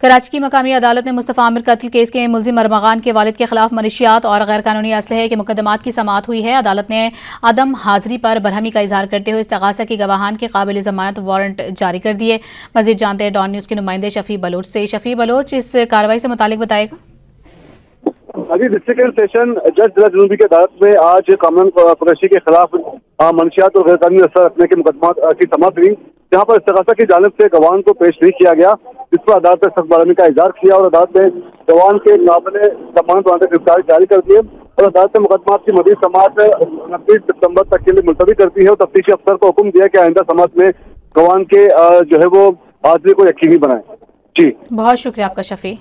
कराची की मकामी अदालत ने मुस्तफ़ा आमिर कत्ल केस के मुलजिम अरमगान के वालिद के खिलाफ मनशियात और गैर कानूनी असलहे के मुकदमात की समाअत हुई है। अदालत ने अदम हाजिरी पर बरहमी का इजहार करते हुए इस्तगासा की गवाहान के काबिल जमानत वारंट जारी कर दिए। मजीद जानते हैं डॉन न्यूज़ के नुमाइंदे शफी बलोच से। शफी बलोच, इस कार्रवाई से मुतालिक बताएगा। अभी डिस्ट्रिक्ट सेशन जज जिला जनूबी की अदालत में आज कामरान कुरैशी के खिलाफ मंशियात और गैर कानूनी असर रखने के मुकदमा की समाअत हुई, जहाँ पर इस्तगासा की जानिब से गवाहान को पेश नहीं किया गया, जिस पर अदालत ने सख्त बरहमी का इजहार किया और अदालत ने गवाहान के काबिल जमानत वारंट गिरफ्तारी जारी कर दी है और अदालत ने मुकदमा की मजीद समाअत 29 सितंबर तक के लिए मुलतवी कर दी है और तफ्तीशी अफसर को हुक्म दिया कि आइंदा समाअत में गवाहान के जो है वो हाजिरी को यकीनी बनाए। जी, बहुत शुक्रिया आपका शफी।